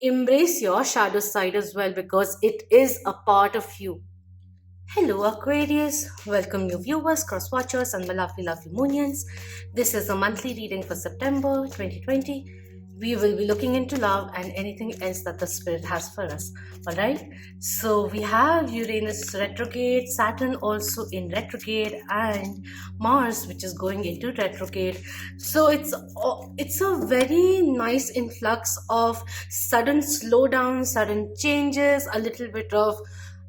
embrace your shadow side as well because it is a part of you. Hello, Aquarius. Welcome, new viewers, cross watchers, and my lovely moonians. This is a monthly reading for September 2020. We will be looking into love and anything else that the spirit has for us. Alright, so we have Uranus retrograde, Saturn also in retrograde, and Mars, which is going into retrograde. So it's a very nice influx of sudden slowdown, sudden changes, a little bit of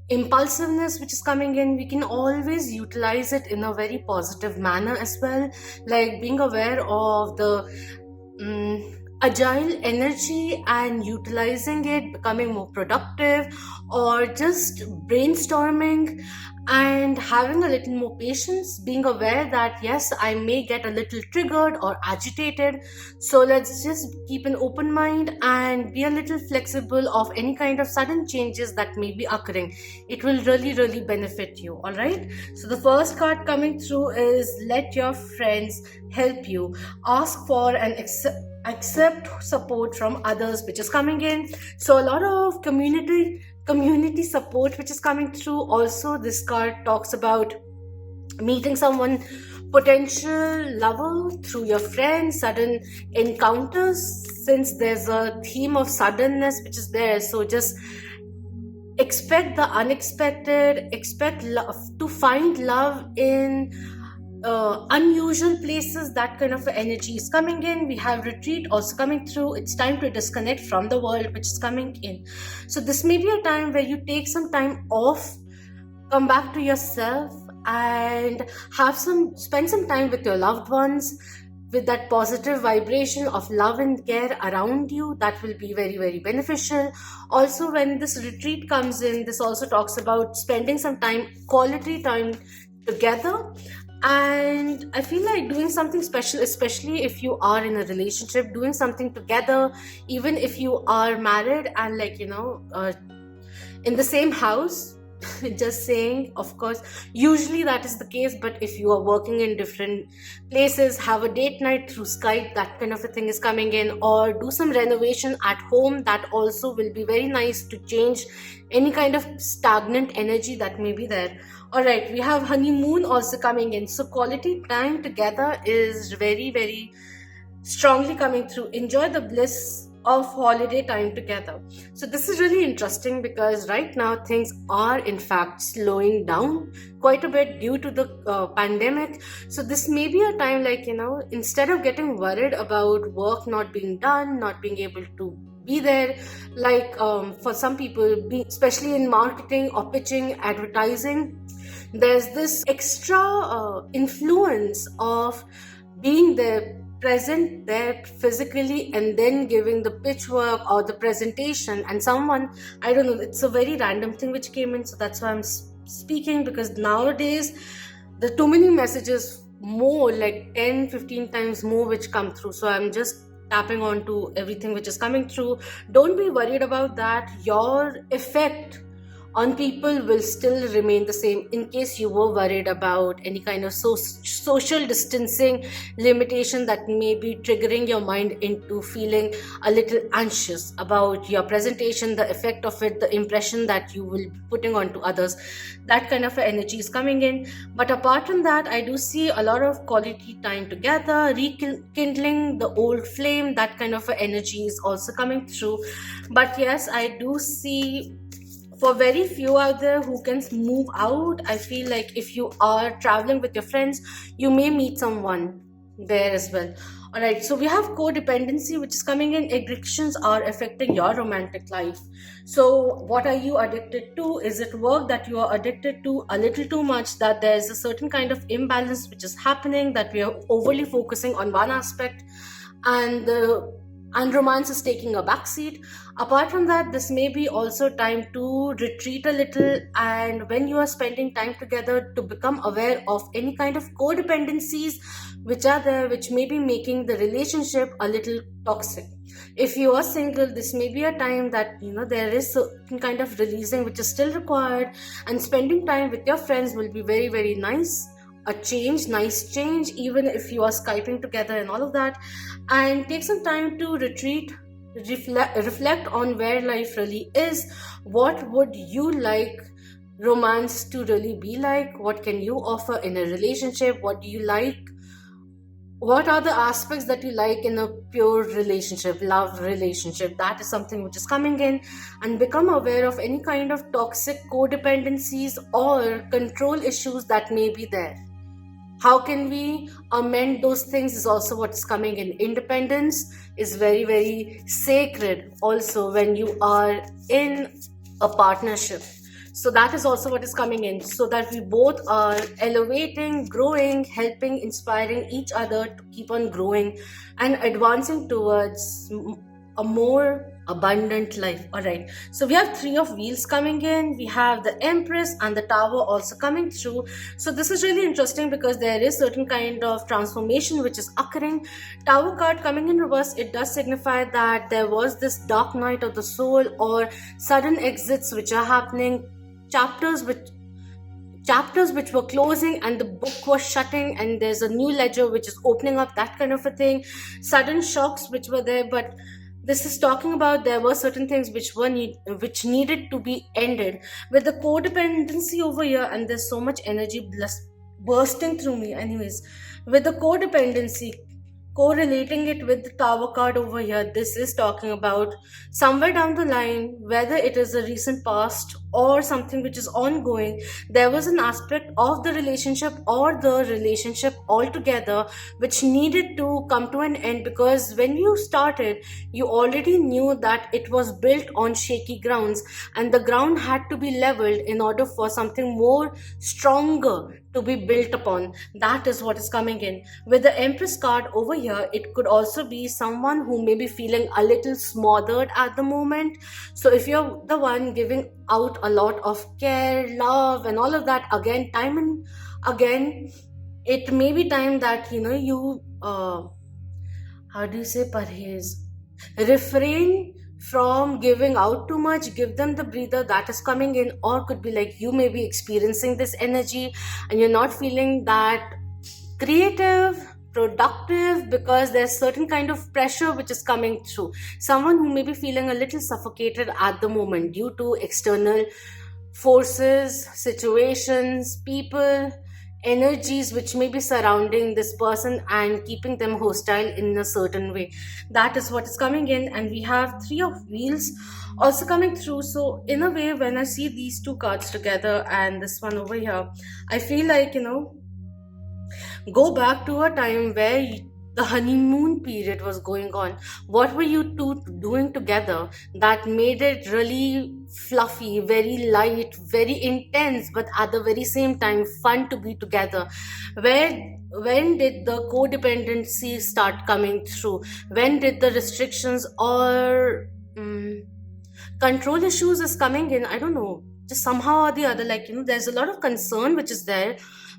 impulsiveness which is coming in. We can always utilize it in a very positive manner as well, like being aware of the agile energy and utilizing it, becoming more productive, or just brainstorming and having a little more patience, being aware that yes, I may get a little triggered or agitated. So let's just keep an open mind and be a little flexible of any kind of sudden changes that may be occurring. It will really benefit you. All right, so the first card coming through is let your friends help you. Ask for and accept support from others, which is coming in. So a lot of community support which is coming through. Also, this card talks about meeting someone, potential lover, through your friends, sudden encounters, since there's a theme of suddenness which is there. So just expect the unexpected, expect love, to find love in unusual places. That kind of energy is coming in. We have retreat also coming through. It's time to disconnect from the world which is coming in. So this may be a time where you take some time off, come back to yourself, and spend some time with your loved ones, with that positive vibration of love and care around you. That will be very beneficial. Also, when this retreat comes in, this also talks about spending some time, quality time together. And I feel like doing something special, especially if you are in a relationship, doing something together, even if you are married and in the same house. Just saying, of course, usually that is the case, but if you are working in different places, have a date night through Skype, that kind of a thing is coming in, or do some renovation at home. That also will be very nice to change any kind of stagnant energy that may be there. All right, we have honeymoon also coming in. So quality time together is very strongly coming through. Enjoy the bliss of holiday time together. So this is really interesting because right now things are in fact slowing down quite a bit due to the pandemic. So this may be a time, instead of getting worried about work not being done, not being able to be there, for some people, especially in marketing or pitching, advertising, there's this extra influence of being there, present there physically, and then giving the pitch work or the presentation. And someone, I don't know, it's a very random thing which came in, so that's why I'm speaking, because nowadays the too many messages, more like 10-15 times more which come through. So I'm just tapping on to everything which is coming through. Don't be worried about that. Your effect on people will still remain the same. In case you were worried about any kind of social distancing limitation that may be triggering your mind into feeling a little anxious about your presentation, the effect of it, the impression that you will be putting onto others, that kind of energy is coming in. But apart from that, I do see a lot of quality time together, rekindling the old flame. That kind of energy is also coming through. But yes, I do see, for very few out there who can move out, I feel like if you are traveling with your friends, you may meet someone there as well. All right, so we have codependency which is coming in. Addictions are affecting your romantic life. So what are you addicted to? Is it work that you are addicted to a little too much, that there's a certain kind of imbalance which is happening, that we are overly focusing on one aspect and romance is taking a backseat? Apart from that, this may be also time to retreat a little, and when you are spending time together, to become aware of any kind of codependencies which are there, which may be making the relationship a little toxic. If you are single, this may be a time that there is certain kind of releasing which is still required, and spending time with your friends will be very nice. A nice change, even if you are Skyping together and all of that. And take some time to retreat, reflect on where life really is. What would you like romance to really be like? What can you offer in a relationship? What do you like? What are the aspects that you like in a pure relationship, love relationship? That is something which is coming in. And become aware of any kind of toxic codependencies or control issues that may be there. How can we amend those things is also what's coming in. Independence is very, very sacred also when you are in a partnership. So that is also what is coming in, so that we both are elevating, growing, helping, inspiring each other to keep on growing and advancing towards a more abundant life. All right, so we have three of wheels coming in, we have the Empress and the Tower also coming through. So this is really interesting because there is certain kind of transformation which is occurring. Tower card coming in reverse, it does signify that there was this dark night of the soul or sudden exits which are happening, chapters which were closing and the book was shutting and there's a new ledger which is opening up, that kind of a thing. Sudden shocks which were there, but this is talking about there were certain things which needed to be ended with the codependency over here. And there's so much energy bursting through me anyways with the codependency, correlating it with the Tower card over here. This is talking about somewhere down the line, whether it is a recent past or something which is ongoing, there was an aspect of the relationship or the relationship altogether which needed to come to an end, because when you started, you already knew that it was built on shaky grounds and the ground had to be leveled in order for something more stronger to be built upon. That is what is coming in. With the Empress card over here, it could also be someone who may be feeling a little smothered at the moment. So if you're the one giving out a lot of care, love, and all of that, again, time and again, it may be time that you how do you say, parhez, refrain from giving out too much, give them the breather. That is coming in. Or could be like you may be experiencing this energy and you're not feeling that creative, productive, because there's certain kind of pressure which is coming through. Someone who may be feeling a little suffocated at the moment due to external forces, situations, people, energies which may be surrounding this person and keeping them hostile in a certain way. That is what is coming in. And we have three of wheels also coming through. So in a way, when I see these two cards together and this one over here, I feel like go back to a time where the honeymoon period was going on. What were you two doing together that made it really fluffy, very light, very intense, but at the very same time fun to be together? When did the codependency start coming through? When did the restrictions or control issues is coming in? I don't know, just somehow or the other, there's a lot of concern which is there.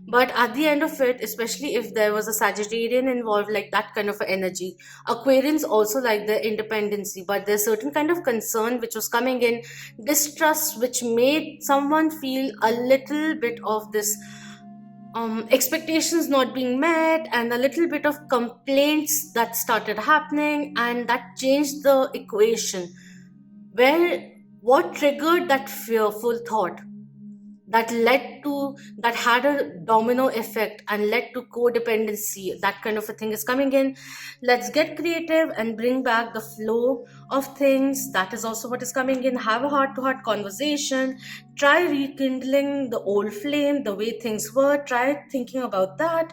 But at the end of it, especially if there was a Sagittarian involved, like that kind of energy, Aquarians also like the independency, but there's certain kind of concern which was coming in, distrust, which made someone feel a little bit of this expectations not being met, and a little bit of complaints that started happening, and that changed the equation. Where what triggered that fearful thought that had a domino effect and led to codependency, that kind of a thing is coming in. Let's get creative and bring back the flow of things. That is also what is coming in. Have a heart to heart conversation, try rekindling the old flame, the way things were, try thinking about that.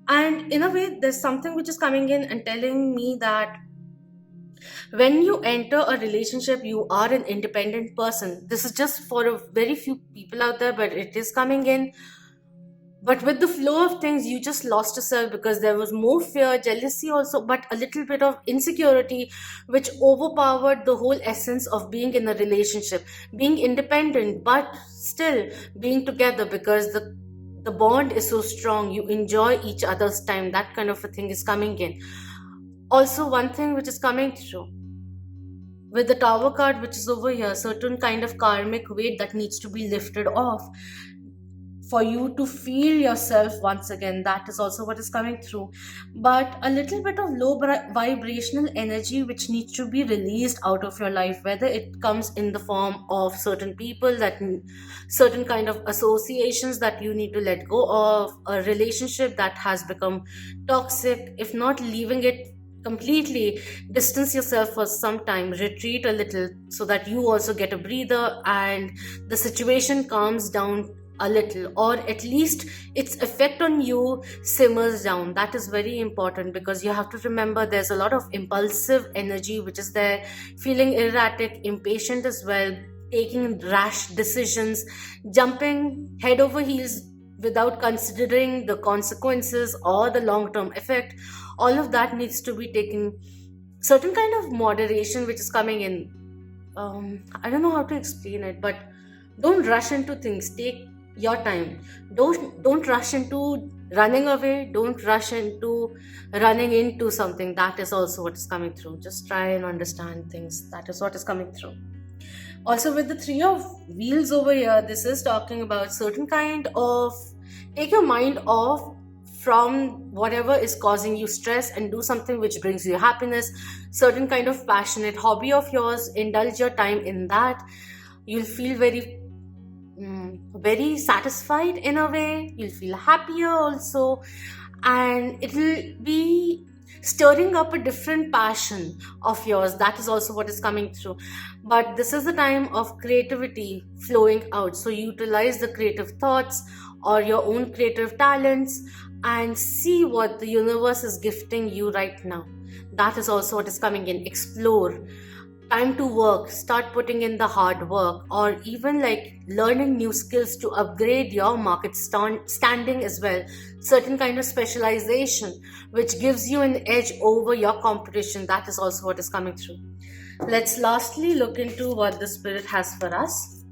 And in a way, there's something which is coming in and telling me that when you enter a relationship, you are an independent person. This is just for a very few people out there, but it is coming in. But with the flow of things, you just lost yourself because there was more fear, jealousy also, but a little bit of insecurity, which overpowered the whole essence of being in a relationship, being independent, but still being together, because the bond is so strong. You enjoy each other's time. That kind of a thing is coming in. Also, one thing which is coming through with the Tower card, which is over here, certain kind of karmic weight that needs to be lifted off. for you to feel yourself once again. That is also what is coming through. But a little bit of low vibrational energy which needs to be released out of your life, whether it comes in the form of certain people, certain kind of associations that you need to let go of, a relationship that has become toxic. If not leaving it completely, distance yourself for some time, retreat a little so that you also get a breather and the situation calms down a little, or at least its effect on you simmers down. That is very important, because you have to remember there's a lot of impulsive energy which is there, feeling erratic, impatient as well, taking rash decisions, jumping head over heels without considering the consequences or the long term effect. All of that needs to be taken certain kind of moderation which is coming in. I don't know how to explain it, but don't rush into things. Take your time. Don't rush into running away. Don't rush into running into something. That is also what is coming through. Just try and understand things. That is what is coming through. Also, with the three of wheels over here, this is talking about certain kind of take your mind off from whatever is causing you stress and do something which brings you happiness. Certain kind of passionate hobby of yours, indulge your time in that. You'll feel very satisfied in a way. You'll feel happier also, and it'll be stirring up a different passion of yours. That is also what is coming through. But this is the time of creativity flowing out, so utilize the creative thoughts or your own creative talents and see what the universe is gifting you right now. That is also what is coming in. Explore. Time to work, start putting in the hard work, or even like learning new skills to upgrade your market standing as well. Certain kind of specialization which gives you an edge over your competition. That is also what is coming through. Let's lastly look into what the spirit has for us.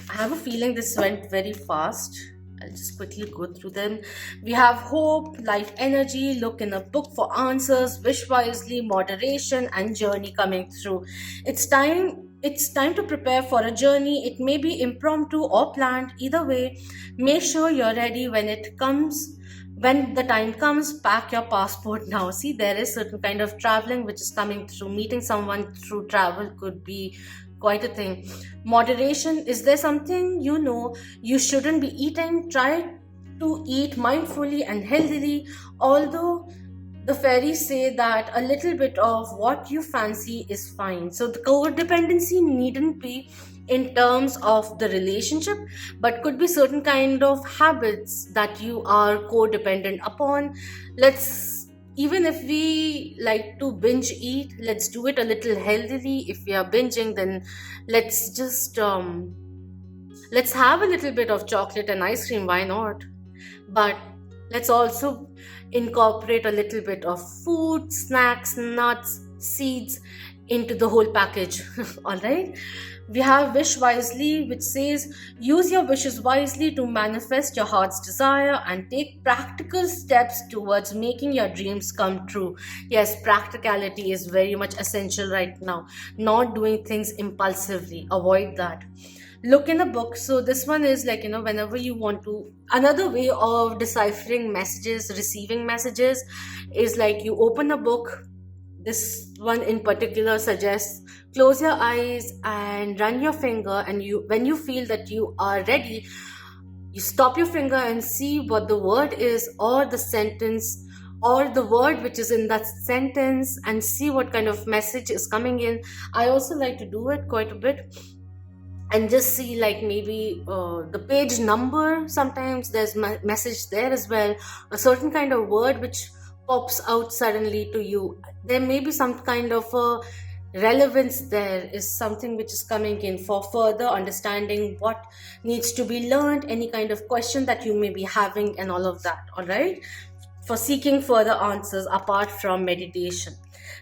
I have a feeling this went very fast. I'll just quickly go through them. We have hope, life energy, look in a book for answers, wish wisely, moderation, and journey coming through. It's time to prepare for a journey. It may be impromptu or planned. Either way, make sure you're ready when it comes. When the time comes, pack your passport now. See, there is certain kind of traveling which is coming through. Meeting someone through travel could be quite a thing. Moderation. Is there something you shouldn't be eating? Try to eat mindfully and healthily. Although the fairies say that a little bit of what you fancy is fine. So the codependency needn't be in terms of the relationship, but could be certain kind of habits that you are codependent upon. Even if we like to binge eat, let's do it a little healthily. If we are binging, then let's have a little bit of chocolate and ice cream, why not? But let's also incorporate a little bit of food, snacks, nuts, seeds into the whole package. All right. We have wish wisely, which says use your wishes wisely to manifest your heart's desire and take practical steps towards making your dreams come true. Yes, practicality is very much essential right now. Not doing things impulsively. Avoid that. Look in a book. So this one is like, whenever you want to, another way of deciphering messages, receiving messages, is like you open a book. This one in particular suggests close your eyes and run your finger, and when you feel that you are ready, you stop your finger and see what the word is, or the sentence, or the word which is in that sentence, and see what kind of message is coming in. I also like to do it quite a bit and just see like maybe the page number. Sometimes there's message there as well, a certain kind of word which pops out suddenly to you. There may be some kind of a relevance. There is something which is coming in for further understanding what needs to be learned, any kind of question that you may be having, and all of that. All right, for seeking further answers apart from meditation.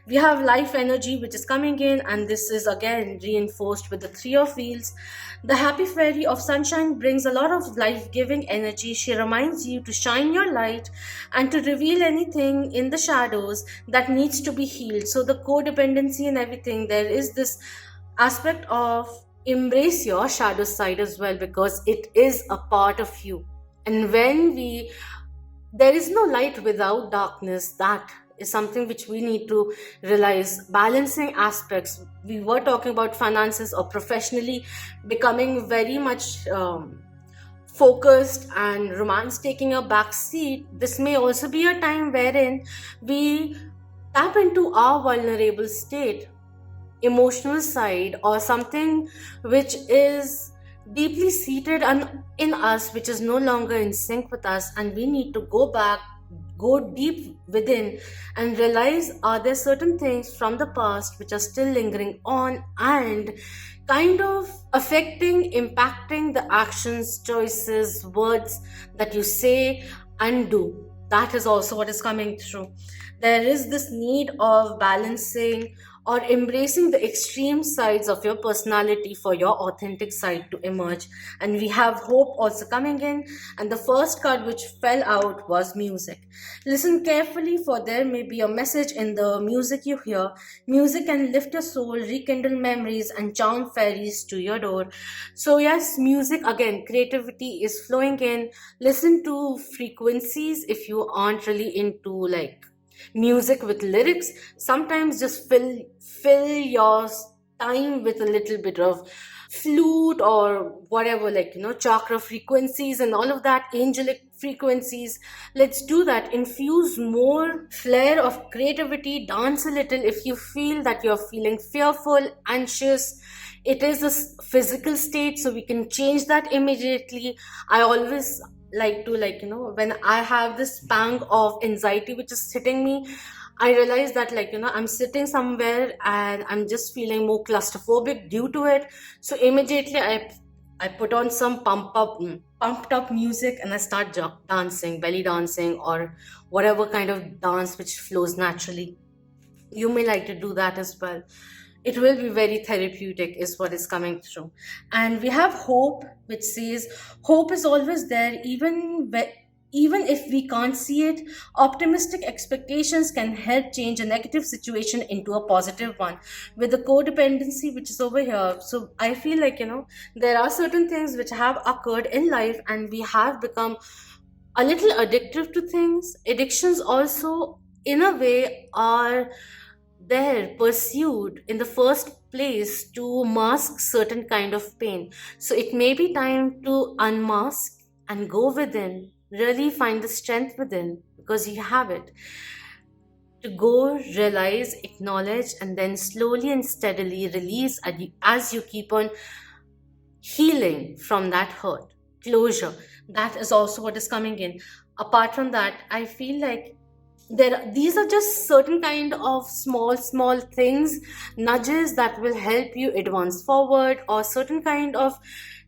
We have life energy which is coming in, and this is again reinforced with the three of wheels. The happy fairy of sunshine brings a lot of life-giving energy. She reminds you to shine your light and to reveal anything in the shadows that needs to be healed. So the codependency and everything, there is this aspect of embrace your shadow side as well, because it is a part of you. And when we there is no light without darkness, that is something which we need to realize. Balancing aspects, we were talking about finances or professionally, becoming very much focused and romance taking a back seat. This may also be a time wherein we tap into our vulnerable state, emotional side, or something which is deeply seated in us, which is no longer in sync with us, and we need to go back, go deep within, and realize, are there certain things from the past which are still lingering on and kind of affecting, impacting the actions, choices, words that you say and do. That is also what is coming through. There is this need of balancing or embracing the extreme sides of your personality for your authentic side to emerge. And we have hope also coming in. And the first card which fell out was music. Listen carefully, for there may be a message in the music you hear. Music can lift your soul, rekindle memories, and charm fairies to your door. So, yes, music again, creativity is flowing in. Listen to frequencies if you aren't really into like music with lyrics. Sometimes just fill your time with a little bit of flute or whatever, like chakra frequencies and all of that, angelic frequencies. Let's do that. Infuse more flair of creativity. Dance a little if you feel that you're feeling fearful, anxious. It is a physical state, so we can change that immediately. I always like to, when I have this pang of anxiety which is hitting me, I realize that, I'm sitting somewhere and I'm just feeling more claustrophobic due to it. So immediately I put on some pumped up music, and I start dancing, belly dancing, or whatever kind of dance which flows naturally. You may like to do that as well. It will be very therapeutic is what is coming through. And we have hope, which says hope is always there, even if we can't see it. Optimistic expectations can help change a negative situation into a positive one, with the codependency which is over here. So I feel like, there are certain things which have occurred in life, and we have become a little addictive to things. Addictions also, in a way, are there pursued in the first place to mask certain kind of pain. So it may be time to unmask and go within, really find the strength within, because you have it, to go realize, acknowledge, and then slowly and steadily release as you keep on healing from that hurt. Closure, that is also what is coming in. Apart from that, I feel like these are just certain kind of small things, nudges that will help you advance forward, or certain kind of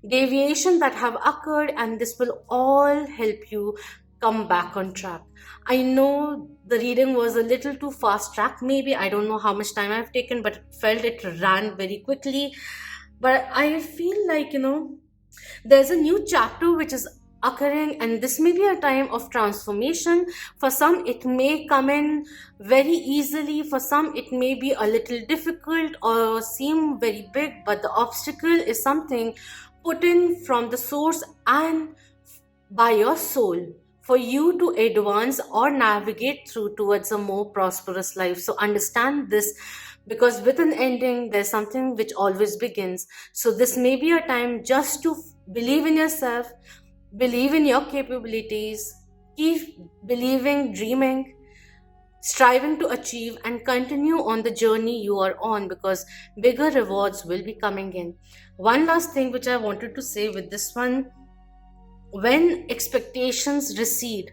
deviation that have occurred, and this will all help you come back on track. I know the reading was a little too fast track, maybe. I don't know how much time I've taken, but felt it ran very quickly. But I feel like, there's a new chapter which is occurring, and this may be a time of transformation. For some it may come in very easily, for some it may be a little difficult or seem very big, but the obstacle is something put in from the source and by your soul for you to advance or navigate through towards a more prosperous life. So understand this, because with an ending there's something which always begins. So this may be a time just to believe in yourself, believe in your capabilities, keep believing, dreaming, striving to achieve, and continue on the journey you are on, because bigger rewards will be coming in. One last thing which I wanted to say with this one: when expectations recede,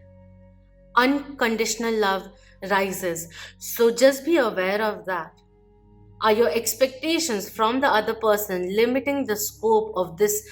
unconditional love rises. So just be aware of that. Are your expectations from the other person limiting the scope of this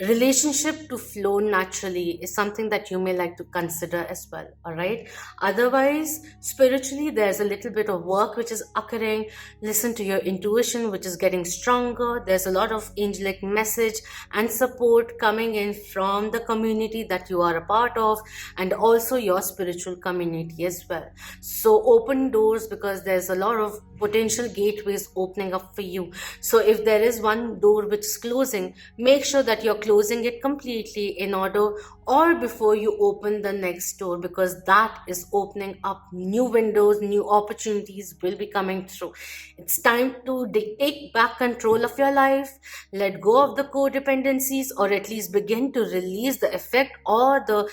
relationship to flow naturally? Is something that you may like to consider as well. All right. Otherwise, spiritually, there's a little bit of work which is occurring. Listen to your intuition, which is getting stronger. There's a lot of angelic message and support coming in from the community that you are a part of, and also your spiritual community as well. So open doors, because there's a lot of potential gateways opening up for you. So if there is one door which is closing, make sure that you're closing it completely in order or before you open the next door, because that is opening up new windows, new opportunities will be coming through. It's time to take back control of your life, let go of the codependencies, or at least begin to release the effect or the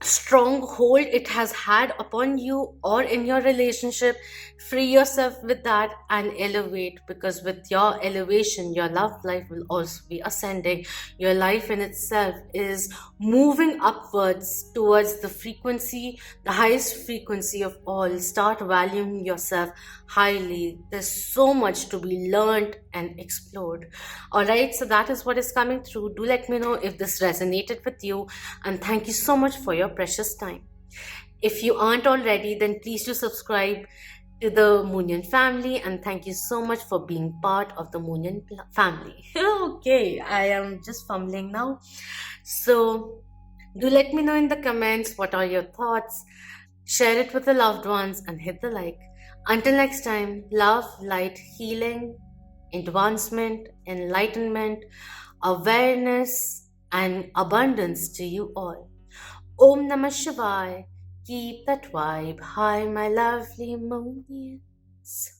stronghold it has had upon you or in your relationship. Free yourself with that and elevate, because with your elevation your love life will also be ascending. Your life in itself is moving upwards towards the frequency, the highest frequency of all. Start valuing yourself highly. There's so much to be learned and explored. All right, so that is what is coming through. Do let me know if this resonated with you, and thank you so much for your precious time. If you aren't already, then please do subscribe to the Moonian family, and thank you so much for being part of the Moonian family. Okay, I am just fumbling now. So do let me know in the comments what are your thoughts. Share it with the loved ones and hit the like. Until next time, love, light, healing, advancement, enlightenment, awareness, and abundance to you all. Om Namah Shivaya. Keep that vibe high, my lovely Moonians.